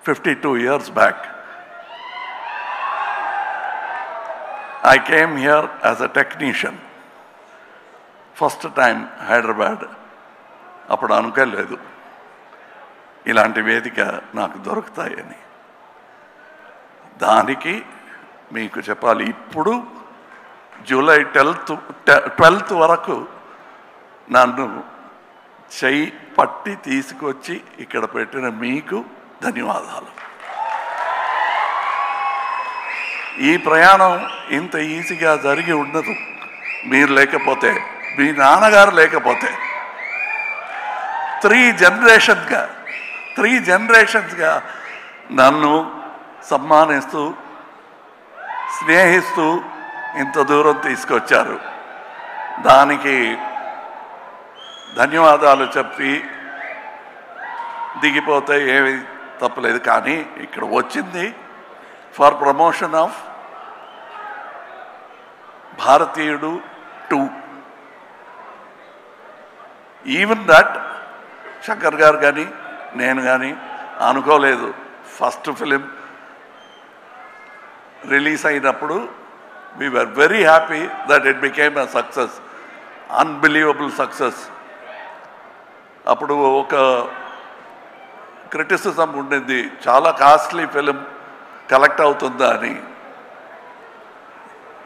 52 years back. I came here as a technician. First time Hyderabad. అప్పుడు అనుకోలేదు ఇలాంటి వేదిక నాకు దొరుకుతాయని. దానికి మీకు చెప్పాలి, ఇప్పుడు జూలై 12th వరకు నన్ను చెయ్యి పట్టి తీసుకొచ్చి ఇక్కడ పెట్టిన మీకు ధన్యవాదాలు. ఈ ప్రయాణం ఇంత ఈజీగా జరిగి ఉండదు మీరు లేకపోతే, మీ నాన్నగారు లేకపోతే. 3 జనరేషన్స్గా నన్ను సమ్మానిస్తూ స్నేహిస్తూ ఇంత దూరం తీసుకొచ్చారు. దానికి ధన్యవాదాలు చెప్పి దిగిపోతే ఏమి తప్పలేదు. కానీ ఇక్కడ వచ్చింది ఫర్ ప్రమోషన్ ఆఫ్ భారతీయుడు 2. ఈవెన్ దట్ శంకర్ గారు కానీ నేను కానీ అనుకోలేదు. ఫస్ట్ ఫిలిం రిలీజ్ అయినప్పుడు we were very happy that it became a success, unbelievable success. అప్పుడు ఒక క్రిటిసిజం ఉండింది, చాలా కాస్ట్లీ ఫిలిం కలెక్ట్ అవుతుందా అని.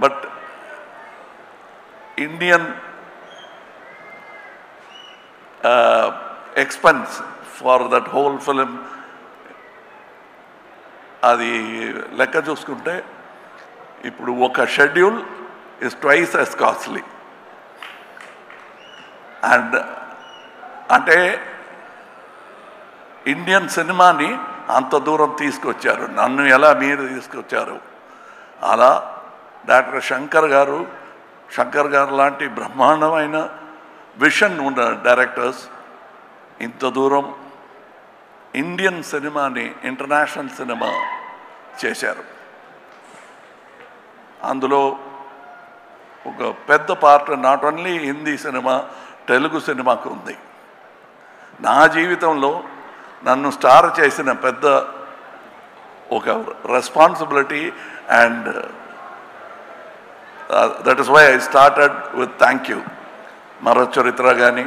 But Indian expense for that whole film అది లెక్క చూసుకుంటే ఇప్పుడు ఒక schedule is twice as costly. And అంటే ఇండియన్ సినిమాని అంత దూరం తీసుకొచ్చారు. నన్ను ఎలా మీరు తీసుకొచ్చారు, అలా డాక్టర్ శంకర్ గారు లాంటి బ్రహ్మాండమైన విషన్ ఉన్న డైరెక్టర్స్ ఇంత దూరం ఇండియన్ సినిమాని ఇంటర్నేషనల్ సినిమా చేశారు. అందులో ఒక పెద్ద part not only Hindi cinema, Telugu సినిమాకు ఉంది. నా జీవితంలో నన్ను స్టార్ చేసిన పెద్ద ఒక responsibility. And that is why I started with thank you. Marocharitra కానీ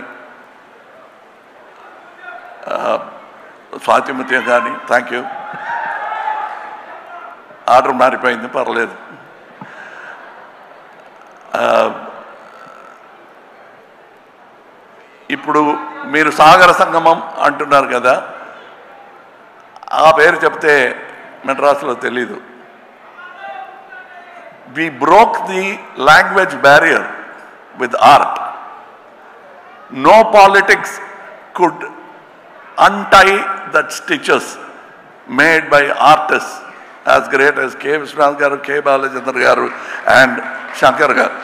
స్వాతిముత్యం కానీ థ్యాంక్ యూ. ఆర్డర్ మారిపోయింది, పర్లేదు. ఇప్పుడు మీరు సాగర సంగమం అంటున్నారు కదా, ఆ పేరు చెప్తే మెడ్రాస్లో తెలీదు. we broke the language barrier with art. No politics could untie that stitches made by artists as great as K. Vishwanath garu, K. Balachandra garu and Shankar garu.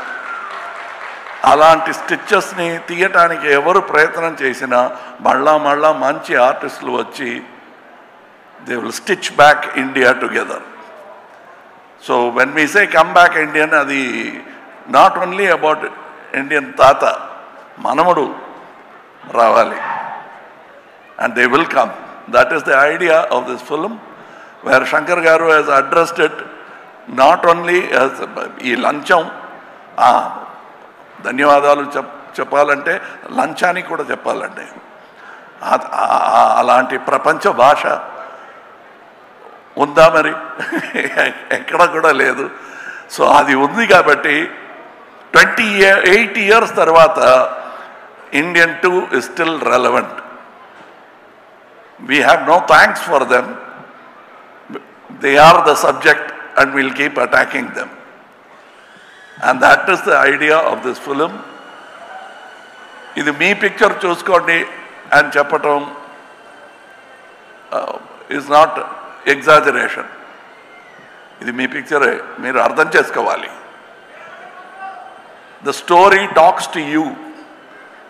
అలాంటి స్టిచెస్ని తీయటానికి ఎవరు ప్రయత్నం చేసినా మళ్ళా మంచి ఆర్టిస్టులు వచ్చి they will stitch back India together. So when we say come back Indian, అది నాట్ ఓన్లీ అబౌట్ ఇండియన్ తాత, మనముడు రావాలి. And they will come. That is the idea of this film, where Shankar garu has addressed it not only ఈ లంచం. ధన్యవాదాలు చెప్పాలంటే లంచానికి కూడా చెప్పాలండి. అలాంటి ప్రపంచ భాష ఉందా మరి? ఎక్కడ కూడా లేదు. సో అది ఉంది కాబట్టి 28 years తర్వాత Indian 2 is still relevant. We have no thanks for them. They are the subject and we'll keep attacking them. And that is the idea of this film. ఇది మీ పిక్చర్ చూసుకోండి అని చెప్పటం is not exaggeration. ఇది మీ పిక్చరే, మీరు అర్థం చేసుకోవాలి. The story talks to you.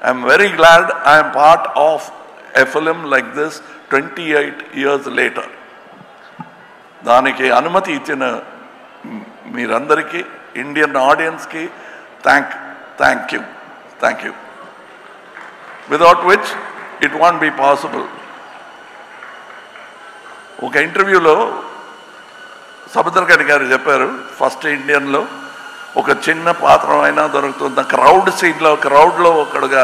I am very glad I am part of a film like this 28 years later. దానికి అనుమతి ఇచ్చిన మీరందరికీ, ఇండియన్ ఆడియన్స్కి thank you. Without which it won't be possible. ఒక ఇంటర్వ్యూలో సముద్రకని గారు చెప్పారు, ఫస్ట్ ఇండియన్లో ఒక చిన్న పాత్ర అయినా దొరుకుతుంది, క్రౌడ్ సీన్లో క్రౌడ్లో ఒకడుగా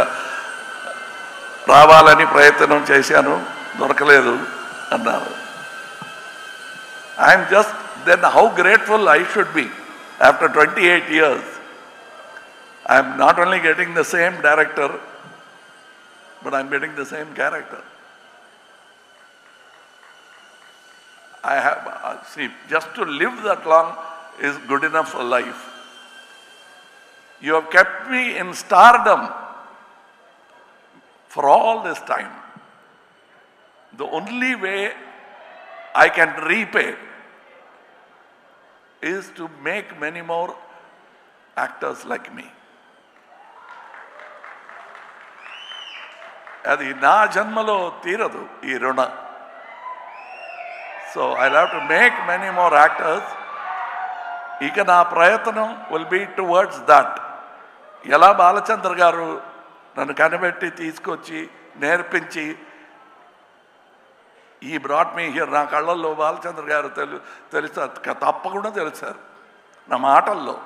రావాలని ప్రయత్నం చేశాను, దొరకలేదు అన్నారు. I'm just then how grateful I should be after 28 years. I'm not only getting the same director, but I'm getting the same character. I have, see, just to live that long is good enough for life. You have kept me in stardom for all this time. The only way I can repay is to make many more actors like me. అది నా జన్మలో తీరదు ఈ రుణ. So I have to make many more actors. ఇక నా ప్రయత్నం will be towards that. ఎలా బాలచంద్ర గారు నన్ను కనిపెట్టి తీసుకొచ్చి నేర్పించి ఈ బ్రాట్ మీ హియర్, నా కళ్ళల్లో బాలచంద్ర గారు తెలుసు, తప్పకుండా తెలిసారు నా మాటల్లో,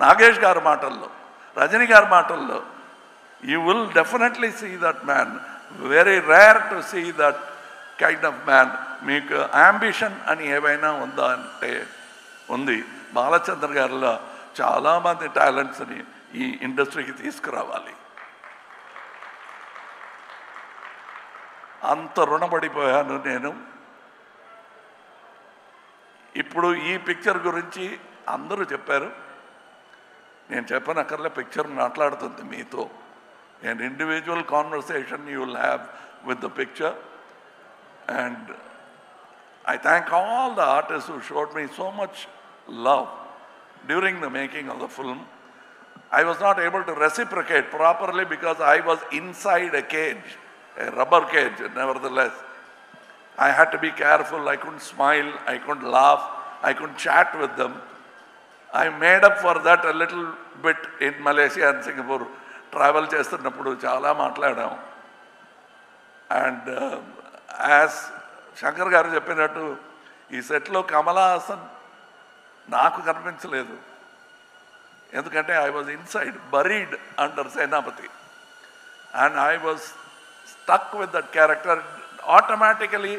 నాగేష్ గారి మాటల్లో, రజనీ గారి మాటల్లో. You will definitely see that man. Very rare to see that kind of man. మీకు అంబిషన్ అని ఏవైనా ఉందా అంటే ఉంది. బాలచంద్ర గారిలో చాలామంది టాలెంట్స్ని ఈ ఇండస్ట్రీకి తీసుకురావాలి. అంత రుణపడిపోయాను నేను. ఇప్పుడు ఈ పిక్చర్ గురించి అందరూ చెప్పారు, నేను చెప్పనక్కర్లే, పిక్చర్ మాట్లాడుతుంది మీతో. An individual conversation you will have with the picture, and I thank all the artists who showed me so much love during the making of the film. I was not able to reciprocate properly because I was inside a cage, a rubber cage. Nevertheless, I had to be careful. I couldn't smile, I couldn't laugh, I couldn't chat with them. I made up for that a little bit in Malaysia and Singapore. Travel చేస్తున్నప్పుడు చాలా మాట్లాడాం. And as Shankar గారు చెప్పినట్టు ఈ సెట్లో కమలా హాసన్ నాకు కనిపించలేదు, ఎందుకంటే I was inside buried under Senapathi, and I was stuck with that character. Automatically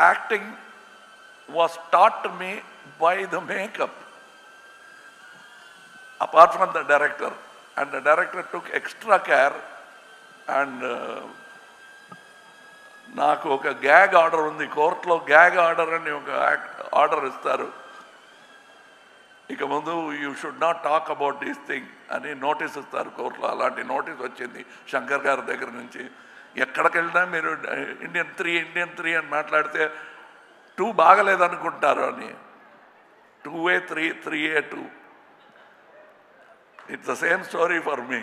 acting was taught to me by the makeup apart from the director. And the director took extra care, and నాకు ఒక gag order ఉంది కోర్టులో. Gag order అని ఒక order ఇస్తారు, ఇక ముందు you should not talk about these thing అని నోటీస్ ఇస్తారు కోర్టులో. అలాంటి నోటీస్ వచ్చింది శంకర్ గారి దగ్గర నుంచి. ఎక్కడికి వెళ్ళినా మీరు ఇండియన్ త్రీ అని మాట్లాడితే 2 బాగలేదనుకుంటారు అని. 2A 3, 3A 2. It's the same story for me,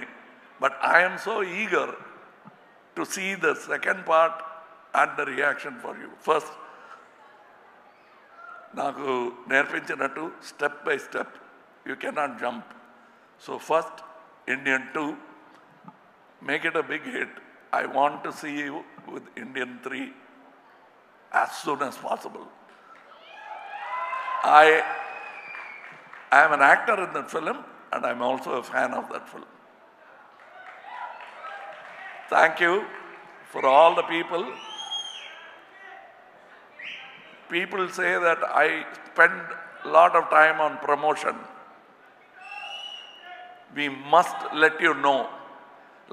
but I am so eager to see the second part and the reaction for you. First, నాకు నేర్పించినట్టు step by step, you cannot jump. So first, Indian 2, make it a big hit. I want to see you with Indian 3 as soon as possible. I am an actor in that film, and I'm also a fan of that film. Thank you for all the people. People say that I spend a lot of time on promotion. We must let you know,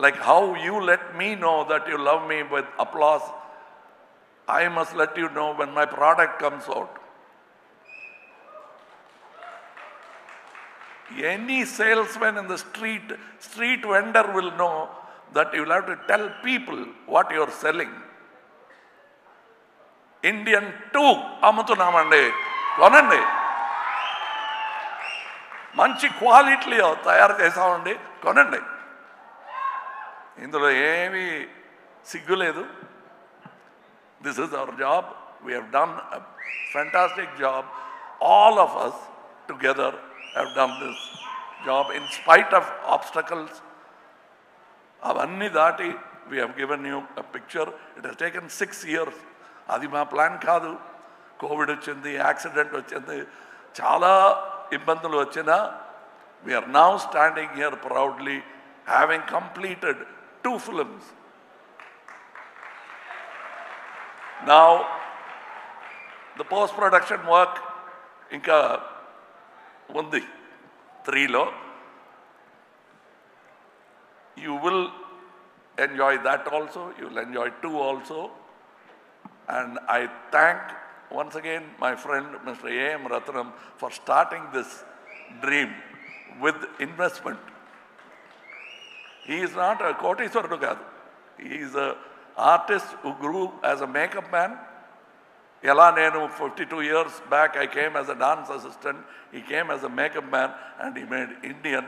like how you let me know that you love me with applause, I must let you know when my product comes out. Any salesman in the street vendor will know that you will have to tell people what you are selling. Indian 2 అమ్ముతున్నామండి, కొనండి. మంచి క్వాలిటీలో తయారు చేసామండి, కొనండి. ఇందులో ఏమీ సిగ్గు లేదు. This is our job. We have done a fantastic job. All of us together have done this job in spite of obstacles. Avanni dati, we have given you a picture. It has taken 6 years. Adi ma plan kaadu. Covid వచ్చింది, accident వచ్చింది, చాలా ఇబ్బందులు వచ్చినా we are now standing here proudly having completed 2 films. Now the post-production work inka undi 3 lo. You will enjoy that also, you will enjoy 2 also, and I thank once again my friend Mr. A.M. Ratnam for starting this dream with investment. He is not a Koteswarudu kaadu. He is an artist who grew as a makeup man. Ela nenu 52 years back I came as a dance assistant. He came as a makeup man and he made Indian,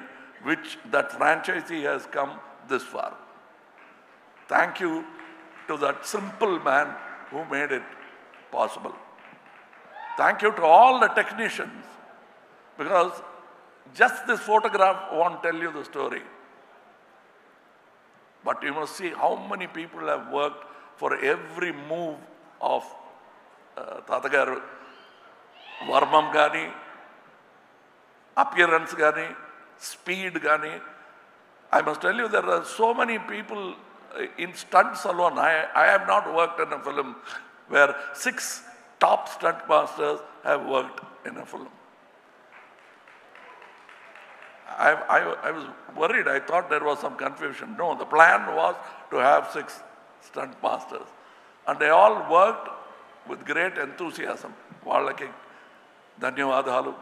which that franchisee has come this far. Thank you to that simple man who made it possible. Thank you to all the technicians, because just this photograph won't tell you the story. But you must see how many people have worked for every move of Tatagaru, Varmam Gani, appearance Gani, speed Gani. I must tell you, there are so many people in stunts alone. I have not worked in a film where 6 top stunt masters have worked in a film. I was worried. I thought there was some confusion. No, the plan was to have 6 stunt masters. And they all worked with great enthusiasm. Vallaki dhanyavadalu.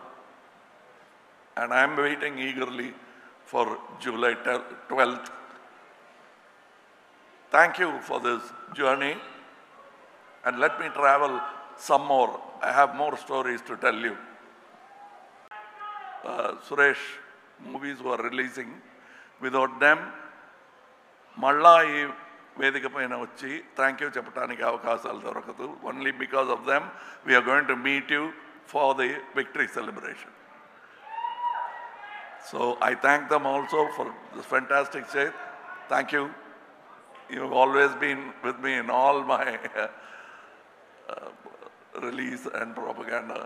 And I am waiting eagerly for July 12th. Thank you for this journey. And let me travel some more. I have more stories to tell you. Suresh movies were releasing. Without them, malla ee vedika paina vachi thank you cheppadaniki avakasalu dorokadu. Only because of them we are going to meet you for the victory celebration. So I thank them also for this fantastic day. Thank you. You have always been with me in all my release and propaganda.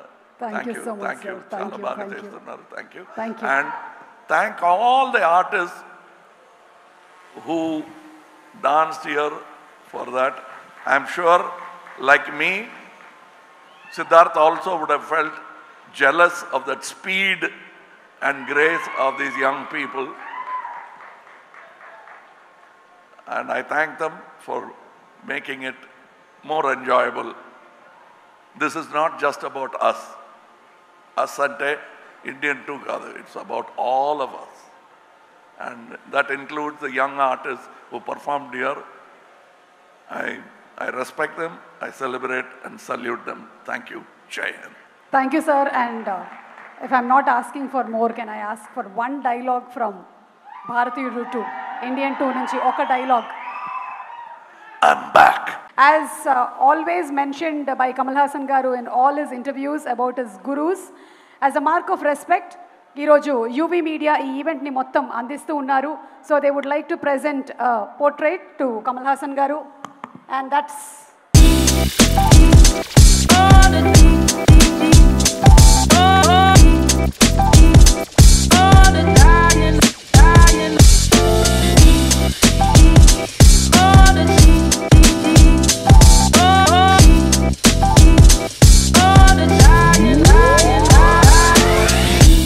Thank you so much. Thank you. Thank you. Thank you. Thank you. Thank you. And thank all the artists who danced here for that. I am sure, like me, Siddharth also would have felt jealous of that speed and grace of these young people. And I thank them for making it more enjoyable. This is not just about us. Us ante Indian too kaadu. It's about all of us. And that includes the young artists who performed here. I respect them, I celebrate and salute them. Thank you. Jai Hind. Thank you, sir. And if I'm not asking for more, can I ask for one dialogue from Bharatiyudu 2, Indian 2 nunchi oka dialogue? I'm back. As always mentioned by Kamal Haasan garu in all his interviews about his gurus, as a mark of respect, ఈరోజు UV media ఈ ఈవెంట్ని మొత్తం అందిస్తూ ఉన్నారు. So they would like to present portrait to Kamal Haasan garu, and that's